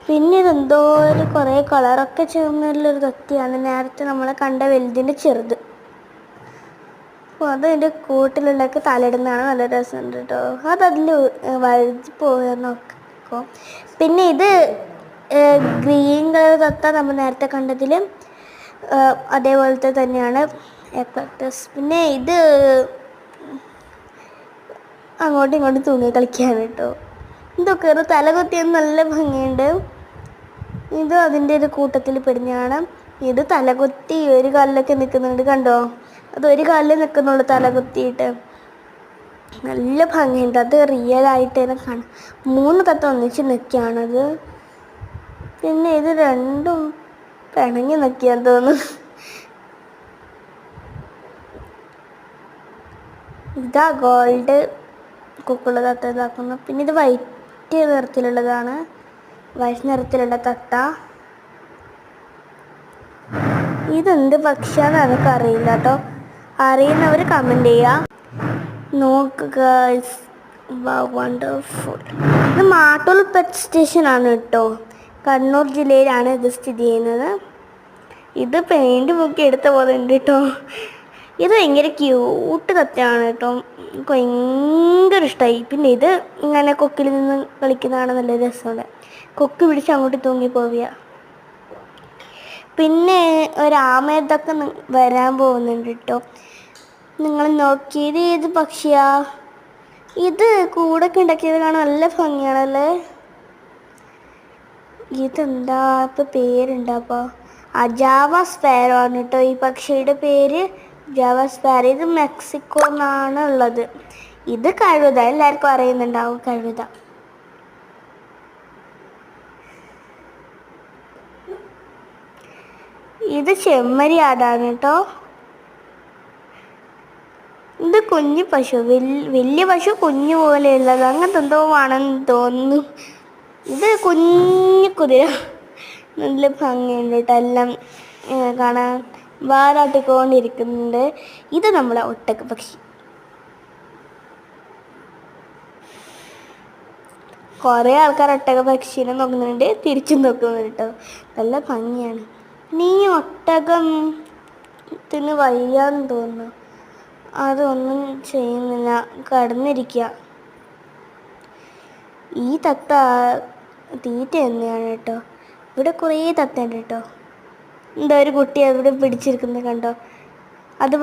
പിന്നെ ഇതെന്തോ ഒരു കുറേ കളറൊക്കെ ചേർന്നുള്ളൊരു തത്തയാണ്. നേരത്തെ നമ്മളെ കണ്ട വലുതിൻ്റെ ചെറുത്. അപ്പോൾ അത് അതിൻ്റെ കൂട്ടിലുള്ളൊക്കെ തലയിടുന്നതാണ്. നല്ല രസമുണ്ട് കേട്ടോ. അതതിൽ വഴുതി പോയെന്നൊക്കെ. പിന്നെ ഇത് ഗ്രീൻ കളർ തത്ത നമ്മൾ നേരത്തെ കണ്ടതിൽ അതേപോലത്തെ തന്നെയാണ് എക്ലക്ടസ്. പിന്നെ ഇത് അങ്ങോട്ടും ഇങ്ങോട്ടും തൂങ്ങി കളിക്കുകയാണ് കേട്ടോ. ഇതൊക്കെ ഒരു തലകുത്തിയത് നല്ല ഭംഗിയുണ്ട്. ഇത് അതിൻ്റെ ഒരു കൂട്ടത്തിൽ പെടുന്നതാണ്. ഇത് തലകുത്തി ഒരു കാലിലൊക്കെ നിൽക്കുന്നുണ്ട്, കണ്ടോ? അത് ഒരു കാലിൽ നിൽക്കുന്നുള്ളൂ തലകുത്തിയിട്ട്. നല്ല ഭംഗിയുണ്ട്. അത് റിയലായിട്ട് തന്നെ കാണാം. 3 തത്ത ഒന്നിച്ച് നിൽക്കുകയാണത്. പിന്നെ ഇത് രണ്ടും പിണങ്ങി നിൽക്കുകയെന്ന് തോന്നുന്നു. ഇതാ ഗോൾഡ് കൊക്കുള്ള തത്ത ഇതാക്കുന്നു. പിന്നെ ഇത് വൈറ്റ് നിറത്തിലുള്ളതാണ്. വൈറ്റ് നിറത്തിലുള്ള തത്ത. ഇതെന്ത് പക്ഷിയാന്ന് എനിക്ക് അറിയില്ല കേട്ടോ. അറിയുന്നവർ കമൻറ്റ് ചെയ്യുക. നോക്കുക, വണ്ടർഫുൾ. ഇത് മാട്ടൂൽ പെറ്റ് സ്റ്റേഷനാണ് കേട്ടോ. കണ്ണൂർ ജില്ലയിലാണ് ഇത് സ്ഥിതി ചെയ്യുന്നത്. ഇത് പെയിൻറ് മുക്കി എടുത്ത പോലെ ഉണ്ട് കേട്ടോ. ഇത് ഭയങ്കര ക്യൂട്ട് തത്തയാണ് കേട്ടോ. എനിക്ക് ഭയങ്കര ഇഷ്ടമായി. പിന്നെ ഇത് ഇങ്ങനെ കൊക്കിൽ നിന്ന് കളിക്കുന്നതാണ് നല്ല രസമുണ്ട്. കൊക്ക് പിടിച്ച് അങ്ങോട്ട് തൂങ്ങി പോവുക. പിന്നെ ഒരാമയത്തൊക്കെ വരാൻ പോകുന്നുണ്ട് കേട്ടോ. നിങ്ങൾ നോക്കിയത് ഏത് പക്ഷിയാ? ഇത് കൂടൊക്കെ ഉണ്ടാക്കിയത് കാണാൻ നല്ല ഭംഗിയാണല്ലേ. ഇതെന്താ ഇപ്പം പേരുണ്ടാപ്പോൾ? ജാവ സ്പാരോ ആണ് കേട്ടോ ഈ പക്ഷിയുടെ പേര്. Java sparrow. ഇത് മെക്സിക്കോ എന്നാണ് ഉള്ളത്. ഇത് കഴുത, എല്ലാവർക്കും അറിയുന്നുണ്ടാവും കഴുത. ഇത് ചെമ്മരി ആടാണ് കേട്ടോ. ഇത് കുഞ്ഞു പശു, വലിയ പശു കുഞ്ഞു പോലെയുള്ളത്, അങ്ങനത്തെ എന്തോ ആണെന്ന് തോന്നുന്നു. ഇത് കുഞ്ഞു കുതിര. നല്ല ഭംഗിയുണ്ട് കേട്ടോ. എല്ലാം കാണാൻ വാലാട്ടിക്കൊണ്ടിരിക്കുന്നുണ്ട്. ഇത് നമ്മളെ ഒട്ടക പക്ഷി. കുറേ ആൾക്കാർ ഒട്ടക പക്ഷീനെ നോക്കുന്നുണ്ട്, തിരിച്ചും നോക്കുന്നുണ്ട് കേട്ടോ. നല്ല ഭംഗിയാണ്. നീ ഒട്ടകത്തിന് വയ്യാന്ന് തോന്നുന്നു. അതൊന്നും ചെയ്യുന്നില്ല, കടന്നിരിക്കുക. ഈ തത്ത തീറ്റ തന്നെയാണ് കേട്ടോ. ഇവിടെ കുറേ തത്തയുണ്ട് കേട്ടോ. എന്താ ഒരു കുട്ടി അവിടെ പിടിച്ചിരിക്കുന്നത് കണ്ടോ? അതുപോലെ